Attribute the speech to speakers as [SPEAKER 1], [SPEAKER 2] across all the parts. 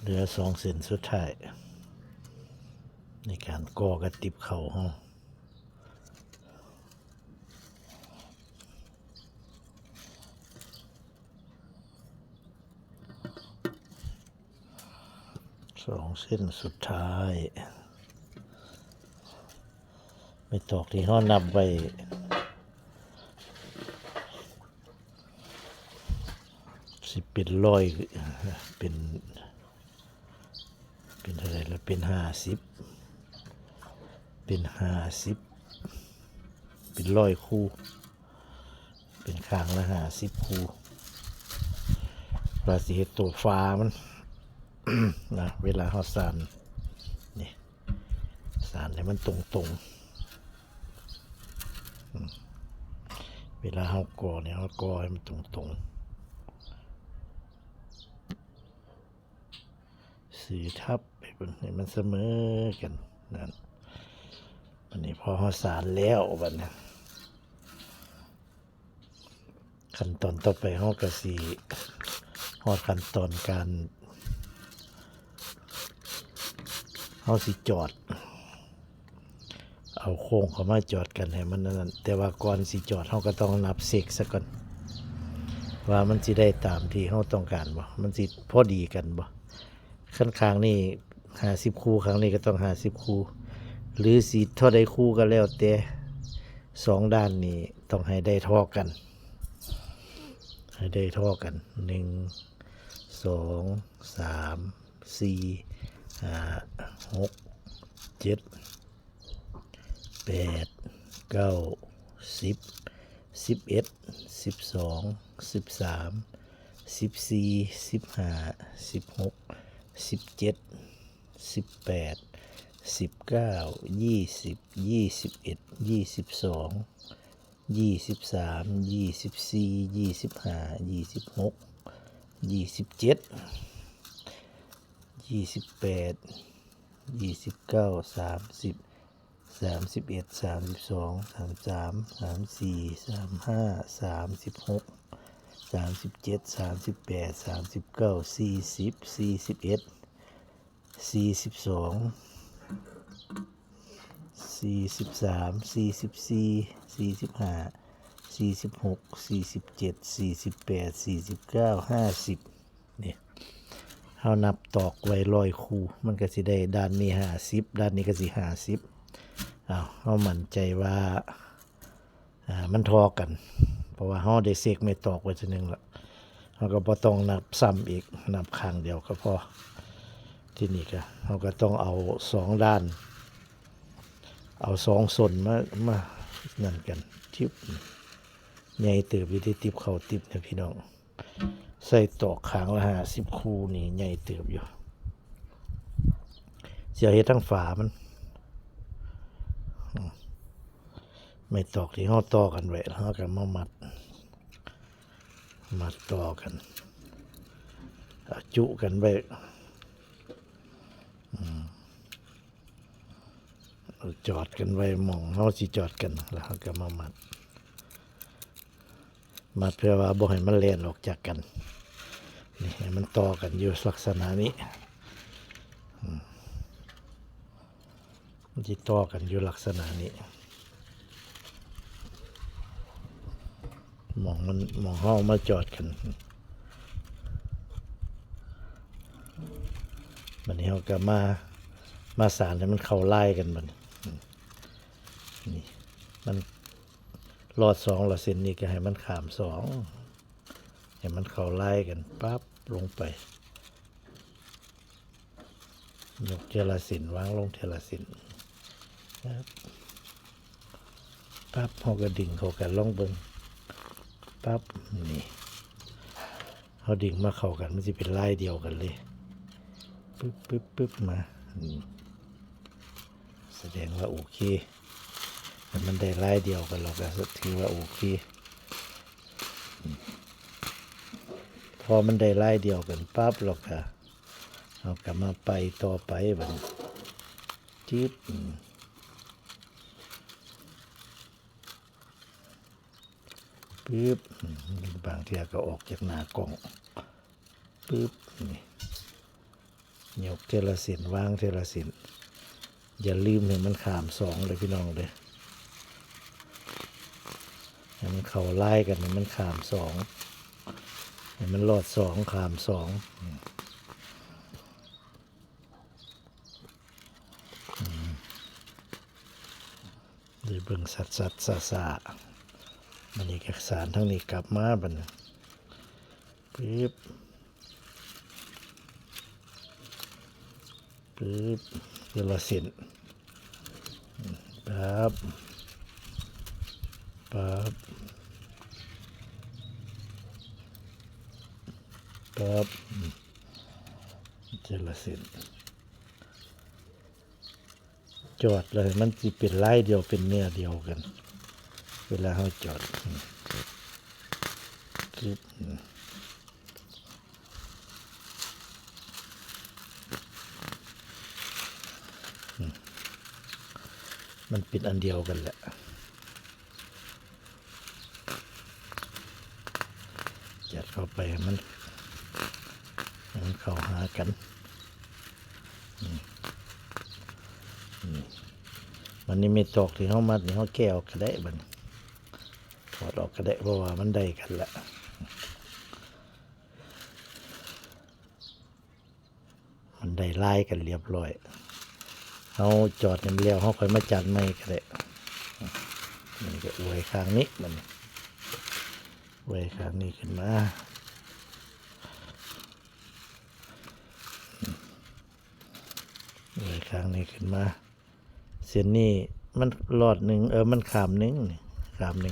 [SPEAKER 1] เหลือ2 เส้นสุดท้ายในการก่อกระติบเข่าห้อง2 เส้นสุดท้ายไม่ตอกที่ห้อนับไว้สิเป็นร้อยเป็นเท่าไรแล้วเป็น50เป็น100 คู่เป็นข้างละ50 คู่ว่าสิเฮ็ดตัวฟ้ามัน นะเวลาเฮาสานนี่สานให้มันตรงๆเวลาเฮาก่อเนี่ยเฮาก่อให้มันตรงๆสื่อทับให้มันเสมอกันนั่นวันนี้พอเฮาสานแล้วบัดนี้ขั้นตอนต่อไปเฮาก็สิฮอดขั้นตอนการเฮาสิจอดเอาโค้งเข้ามาจอดกันให้มันนั่นแต่ว่าก่อนสิจอดเฮาก็ต้องนับเซกซะก่อนว่ามันสิได้ตามที่เฮาต้องการบ่มันสิพอดีกันบ่ข้างนี่50 คู่ข้างนี้ก็ต้อง50 คู่หรือสิเท่าใดคู่ก็แล้วแต่2 ด้านนี้ต้องให้ได้เท่ากันให้ได้เท่ากัน1 2 3 4 5 6 7 8 9 10 11 12 13 14 15 16 17 18 19 20 21 22 23 24 25 26 27 28 29 30 31 32 33 34 35 36 37 38 39 40 41 42 43 44 45 46 47 48 49 50นี่เฮานับตอกไว้100 คู่มันก็สิได้ด้านนี้50ด้านนี้ก็สิ50เฮามั่นใจว่ามันทอกันเพราะว่าเฮาได้เซกไม่ตอกไว้ทีนึงแล้วเฮาก็บ่ต้องนับซ้ำอีกนับข้างเดียวก็พอที่นี่ก็เฮาก็ต้องเอา2 ด้านเอา2 ส่วนมานั่นกันทิบใหญ่เติบอยู่ที่ติบเข้าติบนะพี่น้องใส่ตอกข้างละ50 คู่นี่ใหญ่เติบอยู่เสียเฮ็ดทั้งฝามันไม่ตอกที่เฮาต่อกันไว้แล้วเฮาก็มามัดต่อกันจุกันไว้จอดกันไว้หม่องเฮาสิจอดกันแล้วเฮาก็มามัดเพื่อว่าบ่ให้มันเล่นออกจากกันนี่ให้มันต่อกันอยู่ลักษณะนี้มันสิต่อกันอยู่ลักษณะนี้หม่องเฮามาจอดกันบัดนี้เฮาก็มาสานให้มันเข้าลายกันบัดนี่มันรอด2ละเส้นนี้ก็ให้มันข้าม2ให้มันเข้าลายกันปั๊บลงไปยกเทละเส้นวางลงเทละเส้นปั๊บเฮาก็ดึงเข้ากันลองเบิ่งปั๊บนี่เฮาดึงมาเข้ากันมันสิเป็นลายเดียวกันเลยปึ๊บมาแสดงว่าโอเคแต่มันได้ลายเดียวกันเราก็ถือว่าโอเคพอมันได้ลายเดียวกันปั๊บเราก็เอากลับมาไปต่อไปบัดจิ๊ปึ๊บบางทีก็ออกจากหน้ากล่องปึ๊บนี่ ยกเทละเส้นวางเทละเส้นอย่าลืมให้มันขามสองเลยพี่น้องเลยให้มันเข้าไล่กันให้มันขามสองให้มันรอดสองขามสองดีเบิ่งสัดซามันเอกสารทั้งนี้กลับมาบัดนปึ๊บเวลาเส้นปั๊บเจลาเส้นจอดเลยมันจะเป็นลายเดียวเป็นเนื้อเดียวกันเวลาเขาจอดปึ๊บมันเป็นอันเดียวกันแหละจัดเข้าไปมันเข้าหากันมันนี่ไม่ตอกที่เขามัดนี่เขาแก้ออกก็ได้บัดถอดออกก็ได้เพราะว่ามันได้กันละมันได้ลายกันเรียบร้อยเขาจอดอย่างเดียวเขาค่อยมาจัดไม่ก็ได้นี่ก็อวยข้างนี้มันอวยข้างนี้ขึ้นมาอวยข้างนี้ขึ้นมาเส้นนี้มันรอดหนึ่งมันขามหนึ่ง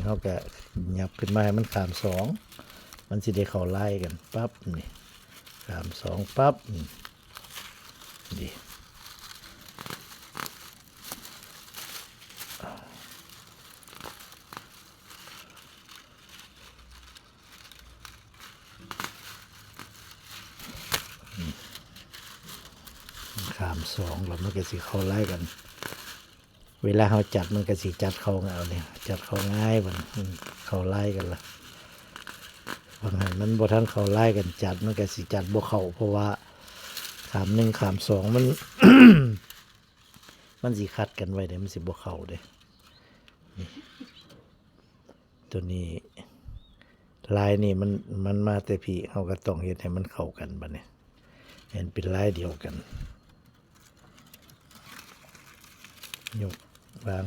[SPEAKER 1] เขาก็หยับขึ้นมาให้มันขามสองมันสิได้เข้าไล่กันปั๊บนี่ขามสองปั๊บดีขามสองแล้วมันก็สิเข้าไล่กันเวลาเขาจัดมันก็สิจัดเข้าเอาเนี่ยจัดเข้าง่ายมันเข้าไล่กันละบางหันมันบ่ทันเข้าไล่กันจัดมันก็สิจัดบ่เข้าเพราะว่าขามหนึ่งขามสองมัน มันสิคัดกันไว้เด้มันสิบ่เข้าเด้ตัวนี้ลายนี่มันมาแต่พี่เขาก็ต้องเฮ็ดให้มันเข้ากันบัดนี้เห็นเป็นลายเดียวกันยกวาง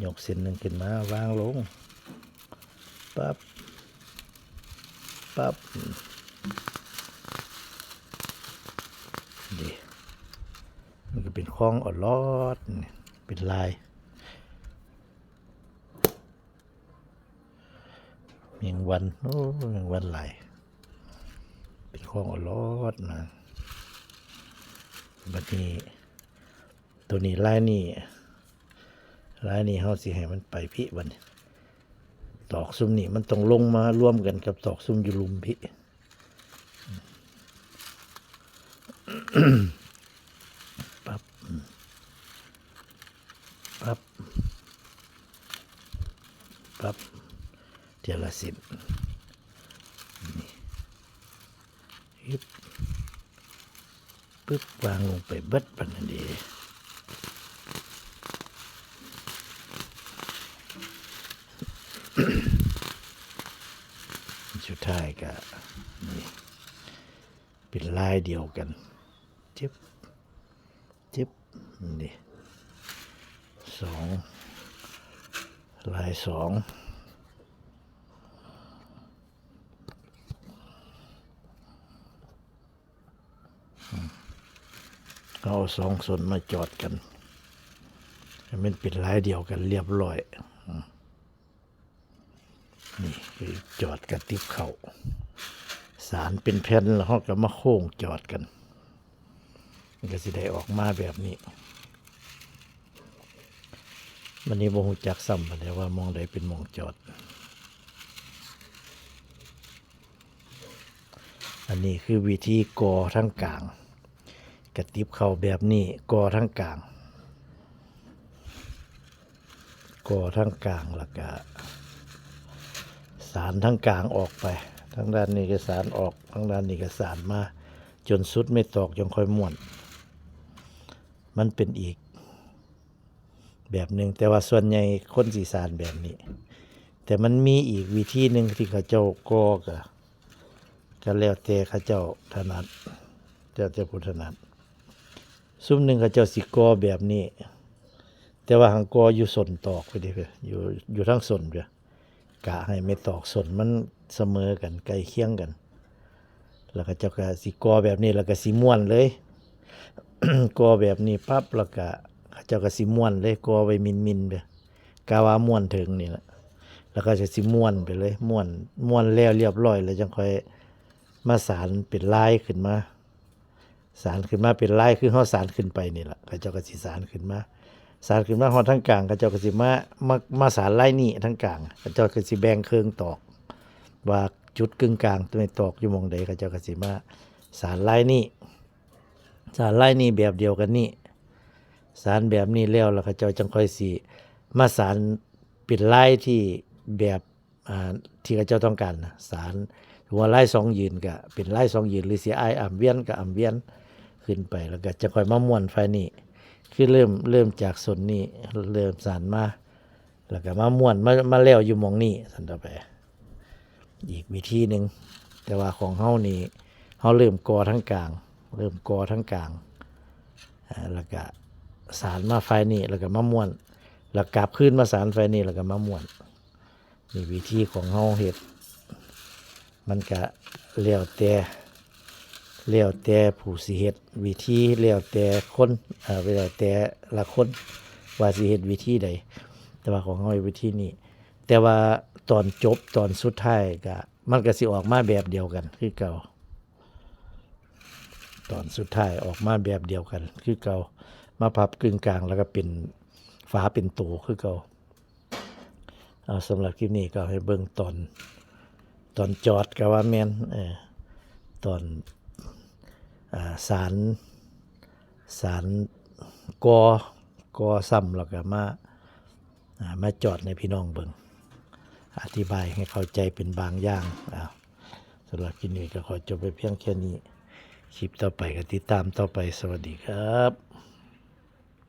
[SPEAKER 1] ยกเส้นหนึ่งขึ้นมาวางลงปั๊บดีมันก็เป็นคล้องอ่อนลอดเป็นลายเมียงวันเมียงวันไหลเป็นคล้องอ่อนลอดนะบัดนี้ตัวนี้ลายนี่เขาสิให้มันไปพี่บัดนี้ตอกซุ่มนี่มันต้องลงมาร่วมกันกับตอกซุ่มอยู่ลุมพี่ปั๊บเทียละสิบนี่ปึ๊บวางลงไปเบิดปันนั่นเองสุดท้ายก็นี่เป็นลายเดียวกันจิ๊บนี่สองลายสองเอาสองส่วนมาจอดกันให้มันเป็นลายเดียวกันเรียบร้อยนี่คือจอดกระติบเข่าสารเป็นแผ่นแล้วเขาก็มาโค้งจอดกันมันก็สิได้ออกมาแบบนี้วันนี้บ่ฮู้จักซ้ำแต่ว่ามองใดเป็นมองจอดอันนี้คือวิธีกอทั้งกลางกระติบเข่าแบบนี้กอทั้งกลางแล้วก็สารทั้งกลางออกไปทั้งด้านนี้ก็สารออกทั้งด้านนี้ก็สารมา จนสุดไม่ตอกยังค่อยม้วนมันเป็นอีกแบบหนึ่งแต่ว่าส่วนใหญ่คนสีสานแบบนี้ แต่มันมีอีกวิธีหนึ่งที่เขาเจ้าก็แล้วแต่เขาเจ้าถนัดแล้วแต่ผู้ถนัดซุ่มหนึ่งเขาเจ้าสิกอแบบนี้ แต่ว่าหังกออยู่สนตอกไปดิเพื่ออยู่ทั้งสนเพื่อกะให้ไม่ตอกสนมันเสมอกันใกล้เคียงกัน แล้วก็เจ้าก็สิกอแบบนี้แล้วก็สิม้วนเลย กอแบบนี้ปั๊บแล้วก็เจ้าก็สิม้วนเลยกอไว้มินๆไปกะว่าม้วนถึงนี่แหละแล้วก็จะสิม้วนไปเลยม้วนแล้วเรียบร้อยแล้วจังค่อยมาสารเป็นลายขึ้นมาสารขึ้นมาเป็นลายคือเฮาสารขึ้นไปนี่แหละเขาเจ้าก็สิสารขึ้นมาสารขึ้นมาฮอดทั้งกลางเขาเจ้าก็สิมาสารลายนี้ทั้งกลางเขาเจ้าก็สิแบ่งเครื่องตอกว่าจุดกึ่งกลางตัวตอกอยู่หม่องใดเขาเจ้าก็สิมาสารลายนี้สารลายนี้แบบเดียวกันนี่สารแบบนี้แล้วเขาเจ้าจังค่อยสิมาสารเป็นลายที่แบบที่เขาเจ้าต้องการนะสารหัวลาย2ยืนก็เป็นลาย2ยืนหรือสิอายอ่ำเวียนก็อ่ำเวียนขึ้นไปแล้วก็จะค่อยมาม้วนไฟนี่คือเริ่มจากส่วนนี้เริ่มสารมาแล้วก็มาม้วนมาแล้วอยู่หม่องนี้ซั่นต่อไปอีกวิธีหนึ่งแต่ว่าของเฮานี่เฮาเริ่มกอทั้งกลางแล้วก็สารมาไฟนี่แล้วก็มาม้วนแล้วกลับขึ้นมาสารไฟนี่แล้วก็มาม้วนนี่วิธีของเฮาเฮ็ดมันก็แล้วแต่ผู้สิเฮ็ดวิธีแล้วแต่คนแล้วแต่ละคนว่าสิเฮ็ดวิธีใดแต่ว่าของเฮาวิธีนี้แต่ว่าตอนจบตอนสุดท้ายก็มันก็สิออกมาแบบเดียวกันคือเก่าตอนสุดท้ายออกมาแบบเดียวกันคือเก่ามาพับกึ่งกลางแล้วก็เป็นฝาเป็นโตคือเก่าสำหรับคลิปนี้ก็ให้เบิ่งตอนจอดก็ว่าแม่นตอนสารกอซ้ำแล้วก็มาจอดในพี่น้องเบิ่งอธิบายให้เข้าใจเป็นบางอย่างสำหรับคลิปนี้ก็ขอจบไปเพียงแค่นี้คลิปต่อไปก็ติดตามต่อไปสวัสดีครับ